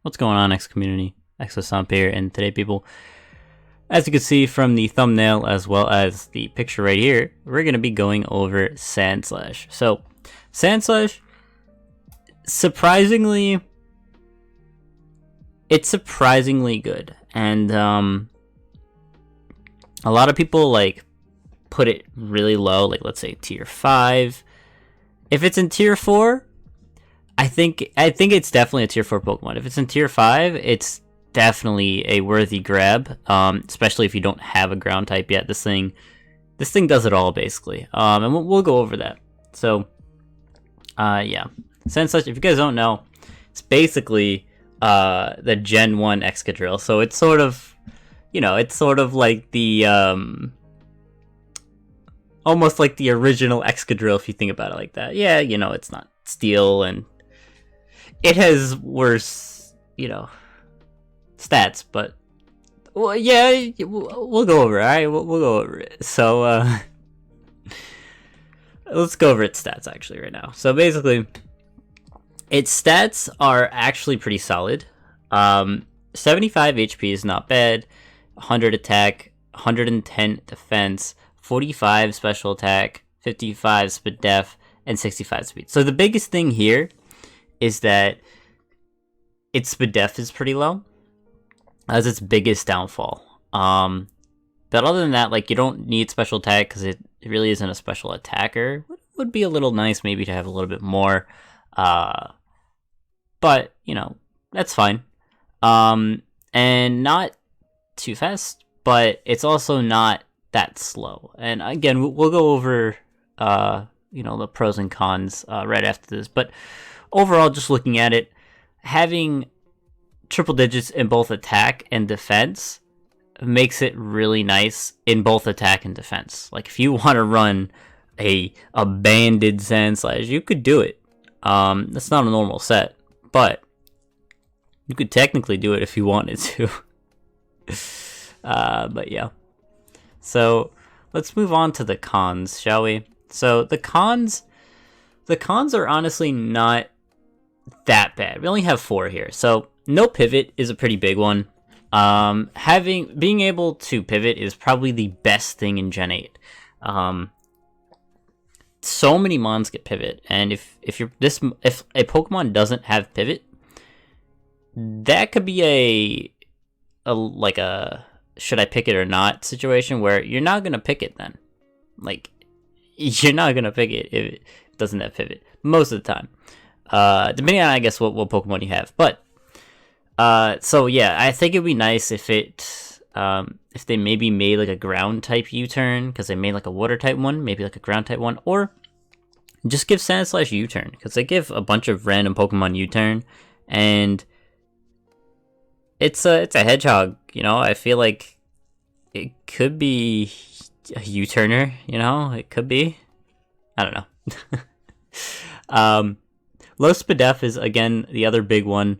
What's going on, X community? Exosomp here, and today, people, as you can see from the thumbnail as well as the picture right here, we're going to be going over Sandslash. So, Sandslash, surprisingly, it's surprisingly good, and a lot of people like put it really low, like let's say tier 5. If it's in tier 4, I think it's definitely a tier 4 Pokemon. If it's in tier 5, it's definitely a worthy grab, especially if you don't have a ground type yet. This thing does it all, basically, and we'll go over that. So, yeah, Sandslash, if you guys don't know, it's basically the Gen 1 Excadrill. So it's sort of, it's sort of like the, almost like the original Excadrill, if you think about it like that. Yeah, it's not Steel, and it has worse, stats, but, well, yeah, we'll go over it, alright? We'll go over it. So, let's go over its stats, actually, right now. So, basically, its stats are actually pretty solid. 75 HP is not bad, 100 attack, 110 defense, 45 special attack, 55 speed def, and 65 speed. So the biggest thing here is that its speed def is pretty low. That's its biggest downfall. But other than that, like, you don't need special attack because it really isn't a special attacker. Would be a little nice maybe to have a little bit more. But, that's fine. And not too fast, but it's also not that slow. And again, we'll go over, the pros and cons right after this. But overall, just looking at it, having triple digits in both attack and defense makes it really nice in both attack and defense. Like, if you want to run a banded Sandslash, you could do it. That's not a normal set, but you could technically do it if you wanted to. But yeah. So let's move on to the cons, shall we? So the cons are honestly not that bad. We only have 4 here. So no pivot is a pretty big one. Being able to pivot is probably the best thing in Gen 8. So many mons get pivot, and if a Pokemon doesn't have pivot, that could be a should I pick it or not situation where you're not gonna pick it then. Like, you're not gonna pick it if it doesn't have pivot most of the time. Depending on, I guess, what Pokemon you have. But so yeah, I think it'd be nice if if they maybe made like a ground type U-turn, because they made like a water type one, maybe like a ground type one, or just give Sandslash U-turn, because they give a bunch of random Pokemon U-turn, and it's a hedgehog. I feel like it could be a U-turner. It could be. I don't know. Low speed def is, again, the other big one.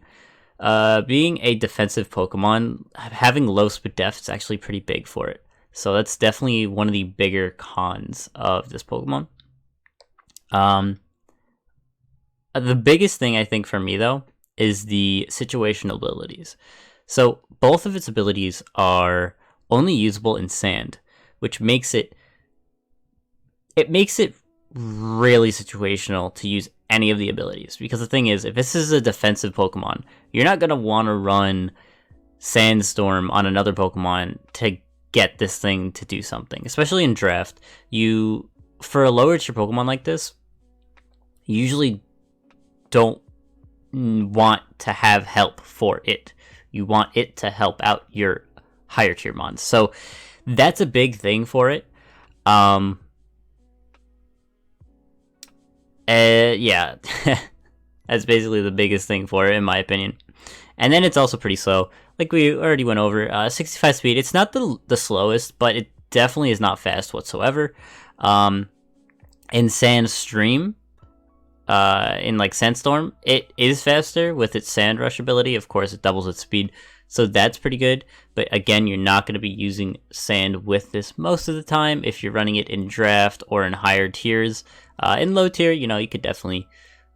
Being a defensive Pokemon, having low speed def is actually pretty big for it. So that's definitely one of the bigger cons of this Pokemon. The biggest thing, I think, for me, though, is the situational abilities. So both of its abilities are only usable in sand, which makes it really situational to use any of the abilities. Because the thing is, if this is a defensive Pokemon, you're not going to want to run Sandstorm on another Pokemon to get this thing to do something. Especially in draft, for a lower tier Pokemon like this, you usually don't want to have help for it. You want it to help out your higher tier mons. So that's a big thing for it. Yeah, that's basically the biggest thing for it, in my opinion. And then it's also pretty slow. Like we already went over, 65 speed. It's not the slowest, but it definitely is not fast whatsoever. In Sandstream, in like Sandstorm, it is faster with its Sand Rush ability. Of course, it doubles its speed, so that's pretty good. But again, you're not going to be using Sand with this most of the time if you're running it in draft or in higher tiers. In low tier, you could definitely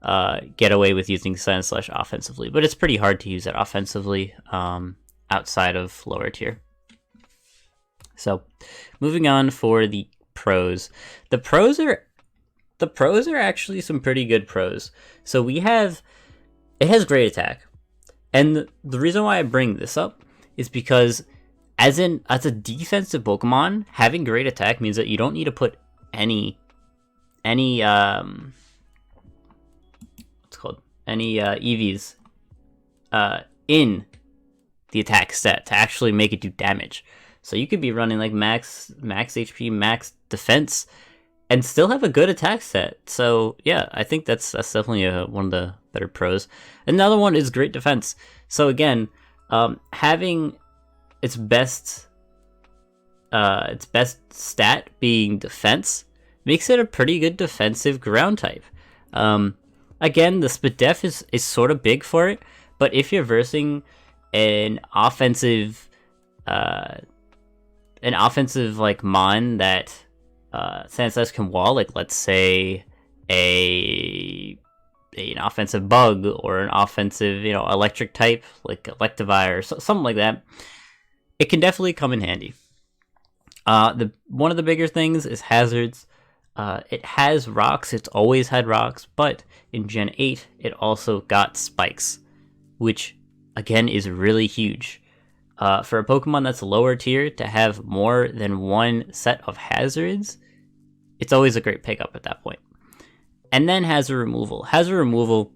get away with using Sandslash offensively, but it's pretty hard to use it offensively outside of lower tier. So, moving on for the pros. The pros are actually some pretty good pros. So it has great attack. And the reason why I bring this up is because as a defensive Pokemon, having great attack means that you don't need to put any EVs in the attack set to actually make it do damage. So you could be running like max HP, max defense, and still have a good attack set. So yeah, I think that's definitely one of the better pros. Another one is great defense. So again, having its best stat being defense makes it a pretty good defensive ground type. Again, the Spadef is sort of big for it, but if you're versing an offensive like Mon that Sandslash can wall, like let's say an offensive bug or an offensive electric type like Electivire or something like that, it can definitely come in handy. One of the bigger things is hazards. It has rocks. It's always had rocks, but in Gen 8 it also got spikes, which again is really huge. For a Pokemon that's lower tier to have more than one set of hazards, it's always a great pickup at that point. And then hazard removal. Hazard removal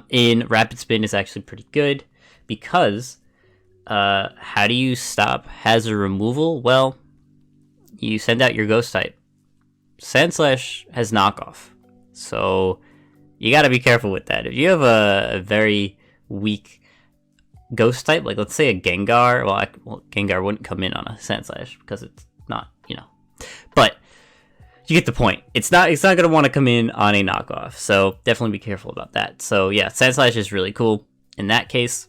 in Rapid Spin is actually pretty good because how do you stop hazard removal? Well, you send out your Ghost type. Sandslash has knockoff, so you got to be careful with that. If you have a very weak Ghost type, like let's say a Gengar, well, Gengar wouldn't come in on a Sandslash because it's not, but you get the point. It's not going to want to come in on a knockoff, so definitely be careful about that. So yeah, Sandslash is really cool in that case.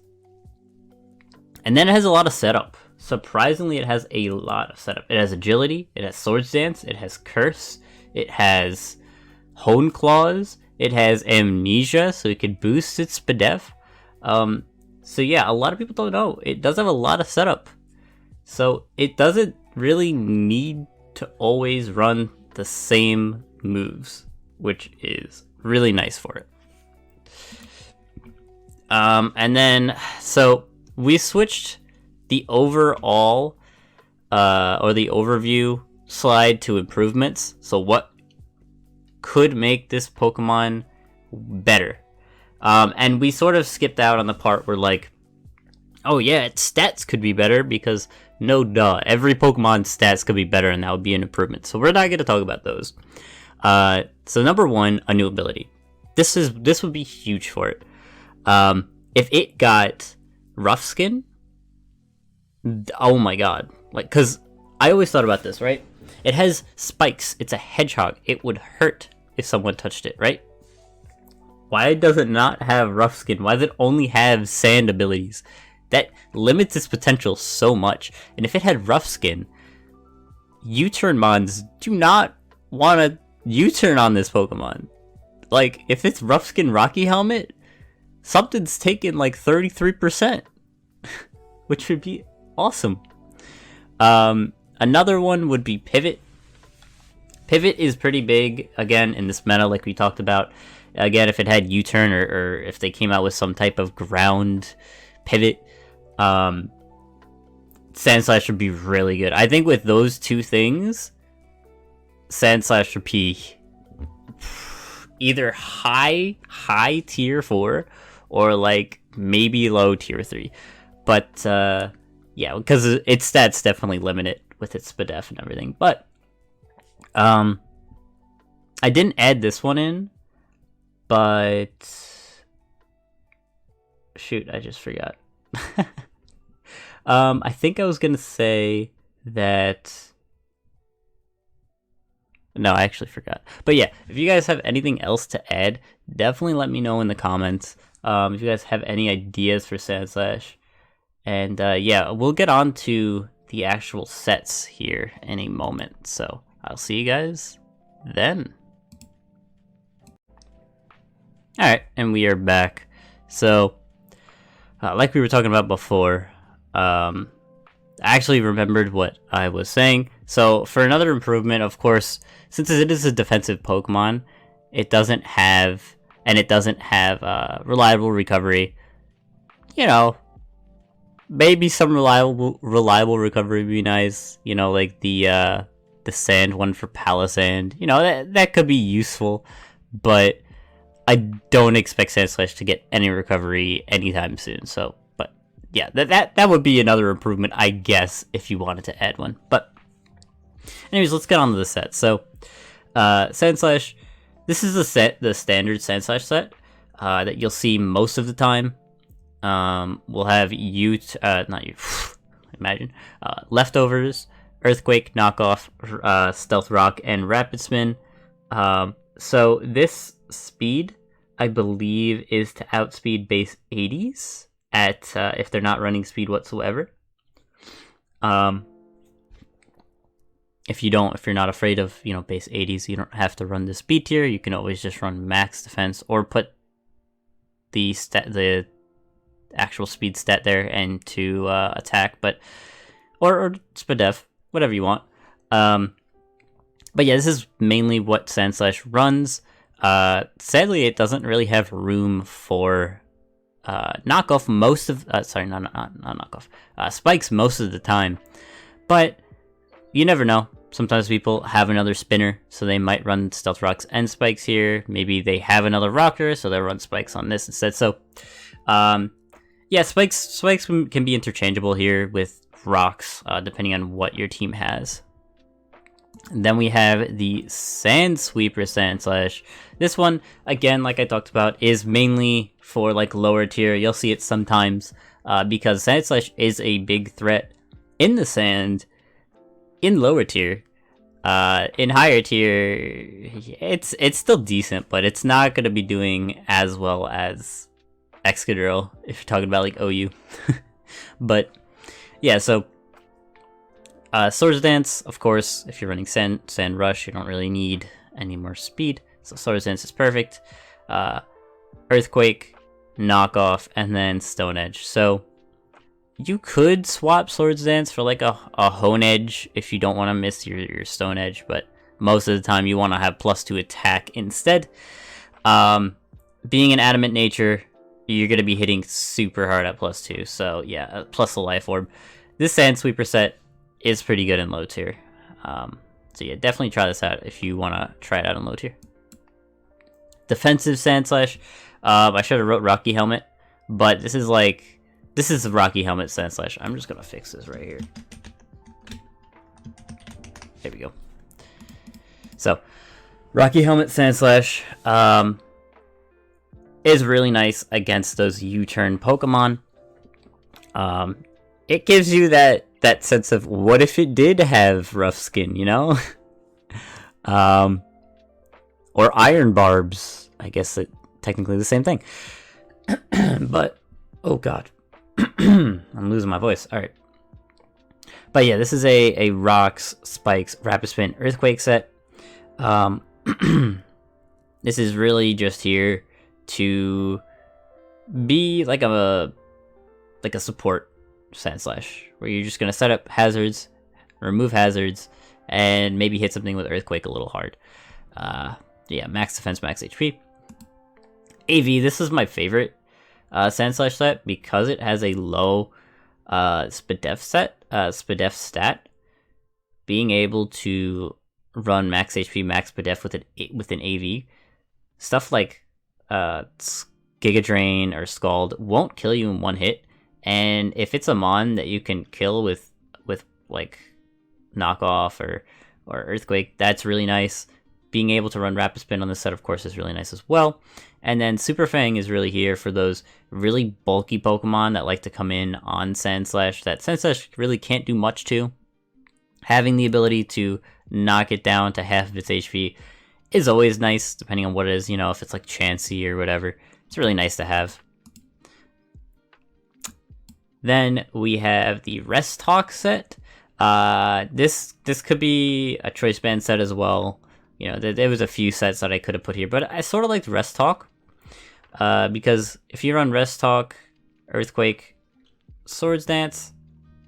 And then it has a lot of setup. Surprisingly, it has a lot of setup. It has agility, it has Swords Dance, it has Curse, it has Hone Claws, it has Amnesia, so it could boost its Spadef. So yeah, a lot of people don't know. It does have a lot of setup. So it doesn't really need to always run the same moves, which is really nice for it. And then, so we switched the overall, or the overview slide to improvements. So what could make this Pokemon better? And we sort of skipped out on the part where like, oh yeah, its stats could be better, because no duh, every Pokemon's stats could be better and that would be an improvement. So we're not going to talk about those. So number one, a new ability. This would be huge for it. If it got Rough Skin, oh my god. Like, cause I always thought about this, right? It has spikes, it's a hedgehog, it would hurt if someone touched it, right? Why does it not have Rough Skin? Why does it only have sand abilities? That limits its potential so much. And if it had Rough Skin, U-turn mons do not want to U-turn on this Pokemon. Like, if it's Rough Skin Rocky Helmet, something's taken like 33%, which would be awesome. Another one would be Pivot. Pivot is pretty big, again, in this meta, like we talked about. Again, if it had U-turn, or if they came out with some type of ground pivot, Sandslash would be really good. I think with those two things, Sandslash would be either high tier 4 or like maybe low tier 3. But yeah, because its stats definitely limit it with its Spadef and everything. But I didn't add this one in, but shoot, I just forgot. I think I was gonna say that. No, I actually forgot. But yeah, if you guys have anything else to add, definitely let me know in the comments. If you guys have any ideas for Sandslash. And yeah, we'll get on to the actual sets here in a moment. So I'll see you guys then. Alright, and we are back. So, like we were talking about before, I actually remembered what I was saying. So, for another improvement, of course, since it is a defensive Pokemon, it doesn't have reliable recovery. You know, maybe some reliable recovery would be nice. You know, like the sand one for Palisand. You know, that could be useful, but I don't expect Sandslash to get any recovery anytime soon. So, but yeah, that would be another improvement, I guess, if you wanted to add one. But anyways, let's get on to the set. So, Sandslash, this is the standard Sandslash set that you'll see most of the time. We'll have imagine Leftovers, Earthquake, Knockoff, Stealth Rock, and Rapid Spin. So this speed, I believe, is to outspeed base 80s at if they're not running speed whatsoever. If you're not afraid of, you know, base 80s, you don't have to run the speed tier. You can always just run max defense or put the actual speed stat there and to attack, but or Spadef, whatever you want. But yeah, this is mainly what Sandslash runs. Sadly, it doesn't really have room for knockoff most of not knockoff, spikes most of the time. But you never know. Sometimes people have another spinner, so they might run Stealth Rocks and spikes here. Maybe they have another rocker, so they'll run spikes on this instead. So, yeah, spikes can be interchangeable here with rocks, depending on what your team has. And then we have the Sand Sweeper Sandslash. This one, again, like I talked about, is mainly for like lower tier. You'll see it sometimes because Sandslash is a big threat in the sand in lower tier. In higher tier, it's still decent, but it's not going to be doing as well as Excadrill if you're talking about like OU. But yeah, so Swords Dance, of course, if you're running Sand Rush, you don't really need any more speed. So Swords Dance is perfect. Earthquake, Knockoff, and then Stone Edge. So you could swap Swords Dance for like a Hone Edge if you don't want to miss your Stone Edge, but most of the time you want to have +2 attack instead. Being an adamant nature, you're going to be hitting super hard at +2. So yeah, plus the Life Orb. This Sand Sweeper set is pretty good in low tier. So yeah, definitely try this out if you want to try it out in low tier. Defensive Sandslash. I should have wrote Rocky Helmet, but this is the Rocky Helmet Sandslash. I'm just gonna fix this right here. There we go. So, Rocky Helmet Sandslash is really nice against those U-turn Pokemon. It gives you that sense of what if it did have rough skin, you know? Or iron barbs. I guess it's technically the same thing. But, oh god. I'm losing my voice. Alright. But yeah, this is a Rocks, Spikes, Rapid Spin, Earthquake set. This is really just here to be like a support Sandslash, where you're just gonna set up hazards, remove hazards, and maybe hit something with Earthquake a little hard. Yeah, max defense, max HP. AV, this is my favorite Sandslash set because it has a low Spadef stat. Being able to run max HP, max Spadef with an AV, stuff like Giga Drain or Scald won't kill you in one hit. And if it's a Mon that you can kill with like Knockoff or Earthquake, that's really nice. Being able to run Rapid Spin on this set, of course, is really nice as well. And then Super Fang is really here for those really bulky Pokemon that like to come in on Sandslash that Sandslash really can't do much to. Having the ability to knock it down to half of its HP is always nice, depending on what it is, you know, if it's like Chansey or whatever. It's really nice to have. Then we have the Rest Talk set. This could be a choice band set as well. You know, there was a few sets that I could have put here, but I sort of liked Rest Talk. because if you run Rest Talk, Earthquake, Swords Dance,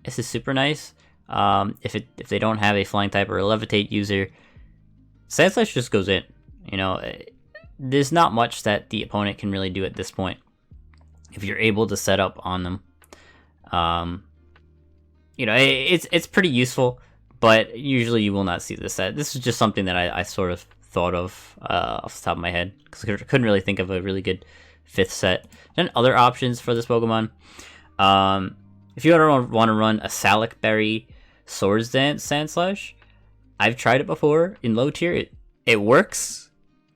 this is super nice. If they don't have a Flying type or a Levitate user, Sandslash just goes in. You know, there's not much that the opponent can really do at this point if you're able to set up on them. You know, it's pretty useful, but usually you will not see this set. This is just something that I sort of thought of off the top of my head, because I couldn't really think of a really good 5th set. Then other options for this Pokemon. If you ever want to run a Salac Berry Swords Dance Sandslash, I've tried it before in low tier. It works,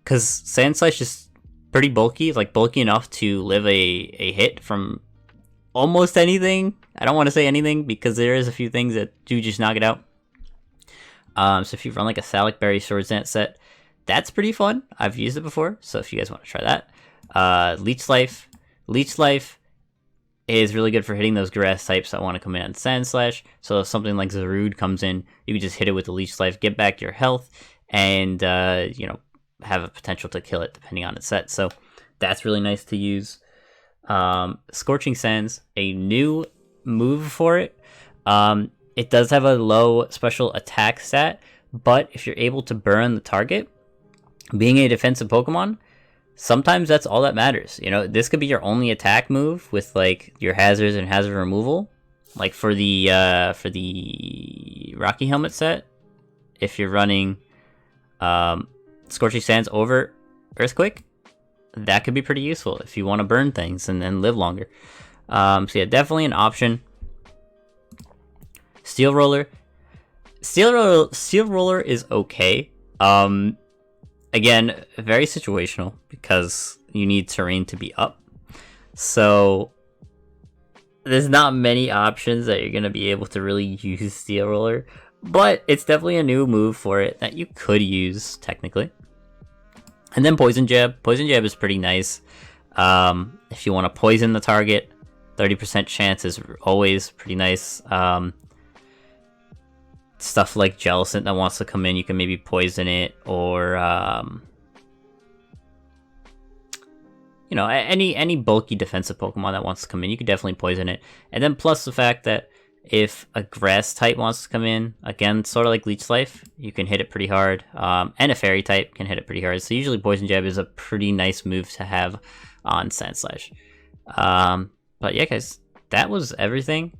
because Sandslash is pretty bulky, like bulky enough to live a hit from almost anything. I don't want to say anything, because there is a few things that do just knock it out. So if you run like a Salac Berry Swords Dance set, that's pretty fun. I've used it before, so if you guys want to try that. Leech Life is really good for hitting those grass types that want to come in on Sandslash. So if something like Zarude comes in, you can just hit it with the Leech Life, get back your health, and you know, have a potential to kill it depending on its set. So that's really nice to use. Scorching Sands, a new move for it. It does have a low special attack stat, but if you're able to burn the target, being a defensive Pokemon, sometimes that's all that matters. You know, this could be your only attack move with like your hazards and hazard removal. Like for the Rocky Helmet set, if you're running Scorching Sands over Earthquake, that could be pretty useful if you want to burn things and then live longer. So yeah, definitely an option. Steel Roller is okay. Again, very situational, because you need terrain to be up. So there's not many options that you're going to be able to really use Steel Roller, but it's definitely a new move for it that you could use technically. And then Poison Jab. Poison Jab is pretty nice. If you want to poison the target, 30% chance is always pretty nice. Stuff like Jellicent that wants to come in, you can maybe poison it, or you know, any bulky defensive Pokemon that wants to come in, you could definitely poison it. And then plus the fact that if a grass type wants to come in, again, sort of like Leech Life, you can hit it pretty hard, and a fairy type can hit it pretty hard. So usually Poison Jab is a pretty nice move to have on Sandslash. But yeah, guys, that was everything.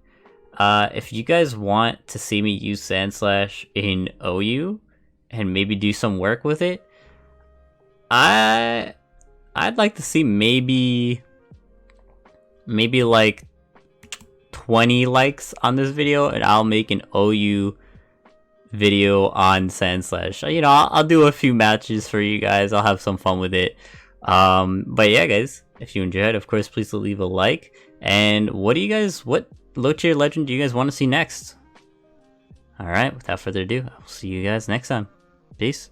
If you guys want to see me use Sandslash in OU and maybe do some work with it, I'd like to see maybe like 20 likes on this video, and I'll make an OU video on Sandslash. You know, I'll do a few matches for you guys. I'll have some fun with it. But yeah, guys, if you enjoyed, of course, please leave a like. And what low tier legend do you guys want to see next? Alright, without further ado, I'll see you guys next time. Peace.